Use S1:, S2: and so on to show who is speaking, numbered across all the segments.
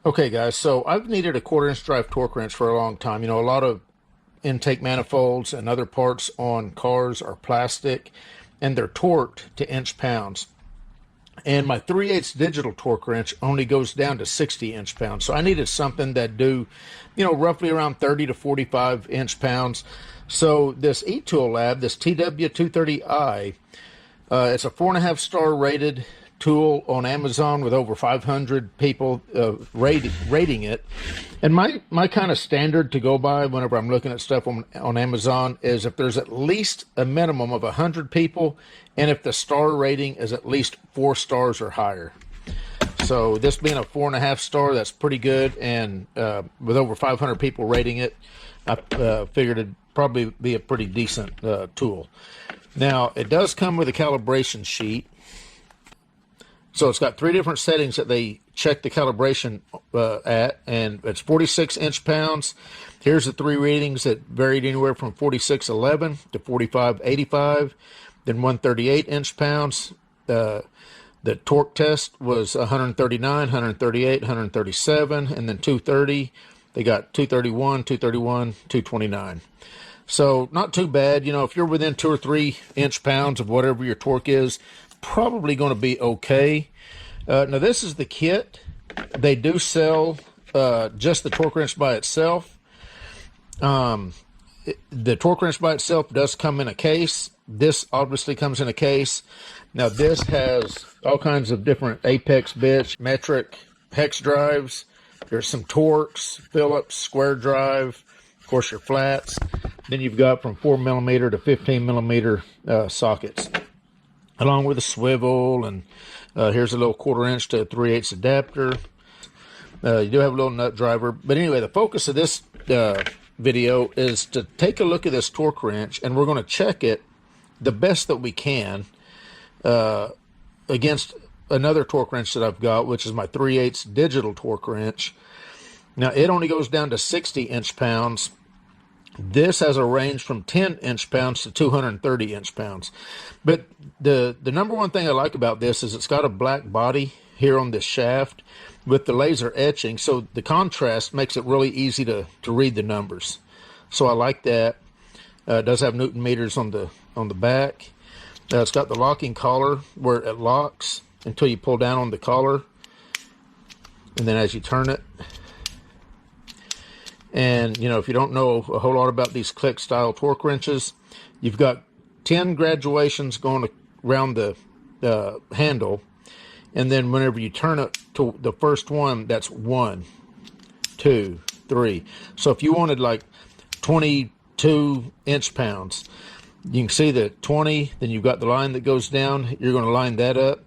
S1: Okay, guys, so I've needed a 1/4 inch drive torque wrench for a long time. You know, a lot of intake manifolds and other parts on cars are plastic and they're torqued to inch pounds. And my 3/8 digital torque wrench only goes down to 60 inch pounds. So I needed something that do, you know, roughly around 30 to 45 inch pounds. So this ETOOLAB, this TW230I, it's a 4.5 star rated tool on Amazon with over 500 people rating it. And my kind of standard to go by whenever I'm looking at stuff on Amazon is if there's at least a minimum of 100 people and if the star rating is at least 4 stars or higher. So this being a 4.5 star, that's pretty good. And with over 500 people rating it, I figured it'd probably be a pretty decent tool. Now, it does come with a calibration sheet. So it's got 3 different settings that they check the calibration at, and it's 46 inch pounds. Here's the 3 readings that varied anywhere from 46.11 to 45.85, then 138 inch pounds. The torque test was 139, 138, 137, and then 230. They got 231, 231, 229. So not too bad. You know, if you're within 2 or 3 inch pounds of whatever your torque is, probably going to be okay. Now this is the kit. They do sell just the torque wrench by itself. The torque wrench by itself does come in a case. This obviously comes in a case. Now this has all kinds of different apex bits, metric, hex drives. There's some Torques, Phillips, square drive, of course your flats. Then you've got from 4mm to 15mm sockets, along with a swivel, and here's a little 1/4 inch to 3/8 adapter. You do have a little nut driver. But anyway, the focus of this video is to take a look at this torque wrench, and we're going to check it the best that we can against another torque wrench that I've got, which is my 3/8 digital torque wrench. Now, it only goes down to 60 inch pounds. This has a range from 10 inch pounds to 230 inch pounds. But the number one thing I like about this is it's got a black body here on this shaft with the laser etching. So the contrast makes it really easy to read the numbers. So I like that. It does have Newton meters on the back. It's got the locking collar where it locks until you pull down on the collar. And then as you turn it, and, you know, if you don't know a whole lot about these click style torque wrenches, you've got 10 graduations going around the handle. And then whenever you turn it to the first one, that's 1, 2, 3. So if you wanted like 22 inch pounds, you can see the 20, then you've got the line that goes down. You're going to line that up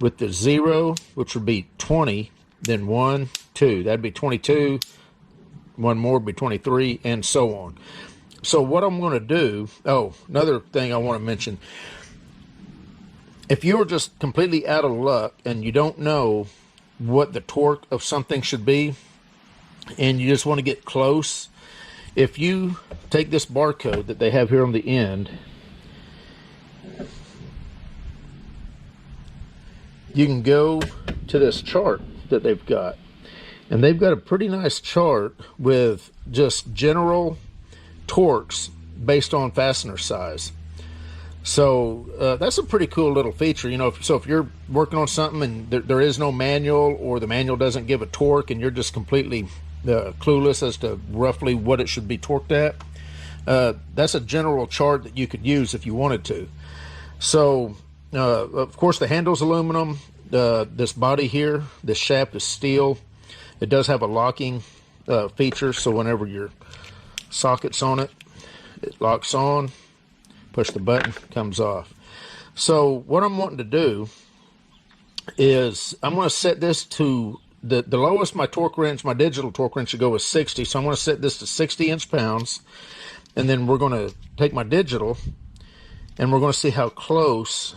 S1: with the 0, which would be 20, then 1, 2. That'd be 22. One more would be 23, and so on. So what I'm going to do, another thing I want to mention, if you're just completely out of luck and you don't know what the torque of something should be and you just want to get close, if you take this barcode that they have here on the end, you can go to this chart that they've got. And they've got a pretty nice chart with just general torques based on fastener size. So that's a pretty cool little feature. You know, if you're working on something and there is no manual, or the manual doesn't give a torque and you're just completely clueless as to roughly what it should be torqued at, that's a general chart that you could use if you wanted to. So of course the handle's aluminum. This body here, this shaft is steel. It does have a locking feature, so whenever your socket's on it, it locks on, push the button, comes off. So what I'm wanting to do is I'm going to set this to the lowest my torque wrench, my digital torque wrench should go is 60, so I'm going to set this to 60 inch pounds, and then we're going to take my digital and we're going to see how close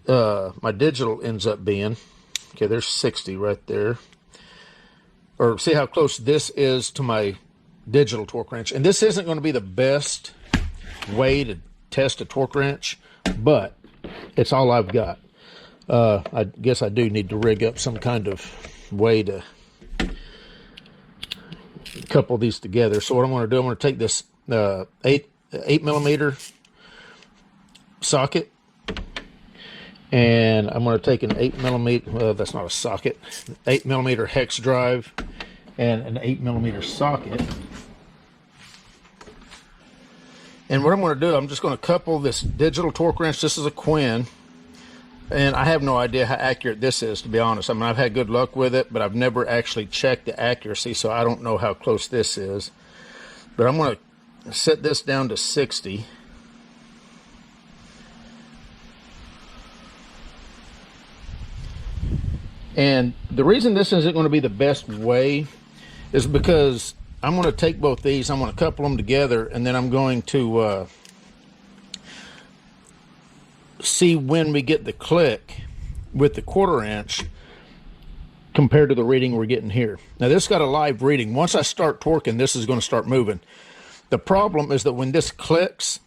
S1: my digital ends up being. Okay, there's 60 right there. Or see how close this is to my digital torque wrench. And this isn't going to be the best way to test a torque wrench, but it's all I've got. I guess I do need to rig up some kind of way to couple these together. So what I'm going to do, I'm going to take this 8mm socket, and I'm going to take an 8mm, well, that's not a socket, 8mm hex drive and an 8mm socket. And what I'm going to do, I'm just going to couple this digital torque wrench. This is a Quinn, and I have no idea how accurate this is, to be honest. I mean, I've had good luck with it, but I've never actually checked the accuracy, so I don't know how close this is. But I'm going to set this down to 60. And the reason this isn't going to be the best way is because I'm going to take both these, I'm going to couple them together, and then I'm going to see when we get the click with the 1/4 inch compared to the reading we're getting here. Now this got a live reading. Once I start torquing, this is going to start moving. The problem is that when this clicks,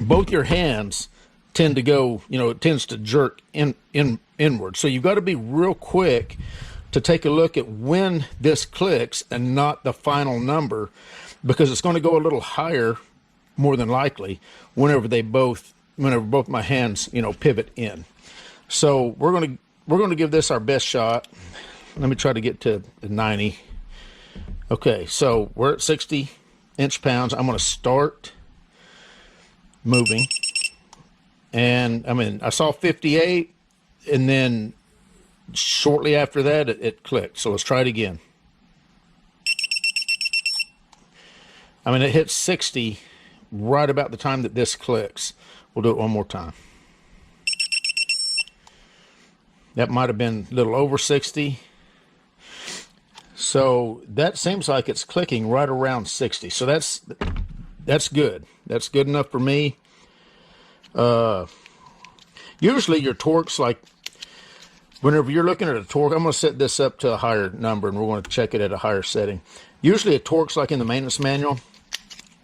S1: both your hands tend to go, you know, it tends to jerk inward. So you've got to be real quick to take a look at when this clicks and not the final number, because it's going to go a little higher, more than likely, whenever both my hands, you know, pivot in. So we're going to give this our best shot. Let me try to get to 90. Okay, so we're at 60 inch-pounds. I'm going to start moving, and I mean, I saw 58, and then shortly after that it clicked. So let's try it again. I mean, it hits 60 right about the time that this clicks. We'll do it one more time. That might have been a little over 60. So that seems like it's clicking right around 60. So that's good. That's good enough for me. Usually your torque's like, whenever you're looking at a torque, I'm going to set this up to a higher number, and we're going to check it at a higher setting. Usually a torque's like in the maintenance manual,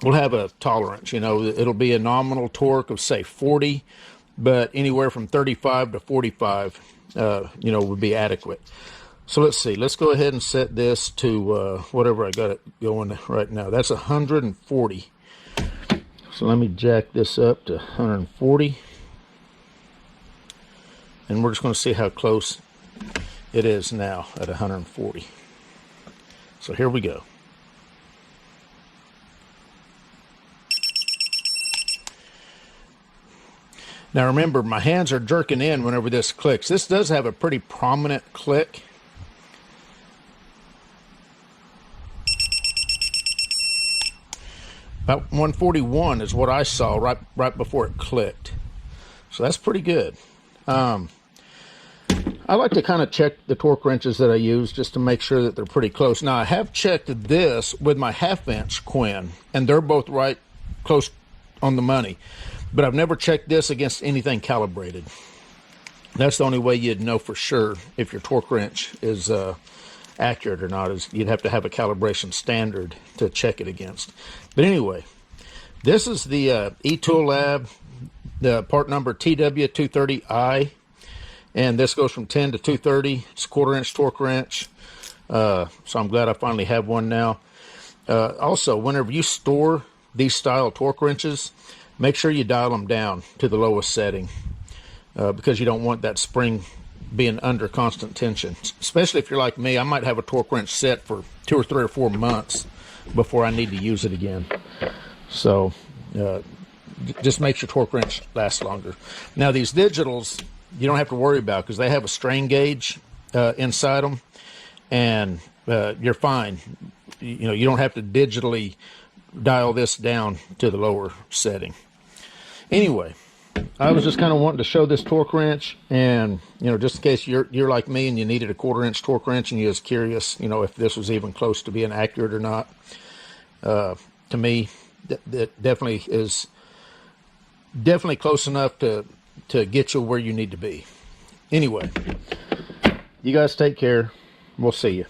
S1: we'll have a tolerance. You know, it'll be a nominal torque of, say, 40, but anywhere from 35 to 45, you know, would be adequate. So let's see. Let's go ahead and set this to whatever I got it going right now. That's 140. So let me jack this up to 140. And we're just going to see how close it is now at 140. So here we go. Now remember, my hands are jerking in whenever this clicks. This does have a pretty prominent click. About 141 is what I saw right before it clicked. So that's pretty good. I like to kind of check the torque wrenches that I use just to make sure that they're pretty close. Now I have checked this with my 1/2 inch Quinn, and they're both right close on the money. But I've never checked this against anything calibrated. That's the only way you'd know for sure if your torque wrench is accurate or not, is you'd have to have a calibration standard to check it against. But anyway, this is the ETOOLAB, the part number TW230I, and this goes from 10 to 230. It's a 1/4 inch torque wrench, so I'm glad I finally have one now. Also, whenever you store these style torque wrenches, make sure you dial them down to the lowest setting, because you don't want that spring being under constant tension. Especially if you're like me, I might have a torque wrench set for 2 or 3 or 4 months before I need to use it again. So just makes your torque wrench last longer. Now these digitals, you don't have to worry about, because they have a strain gauge inside them, and you're fine. You know, you don't have to digitally dial this down to the lower setting. Anyway, I was just kind of wanting to show this torque wrench, and you know, just in case you're like me and you needed a 1/4 inch torque wrench and you was curious, you know, if this was even close to being accurate or not. To me, that definitely is close enough to get you where you need to be. Anyway, you guys take care. We'll see you.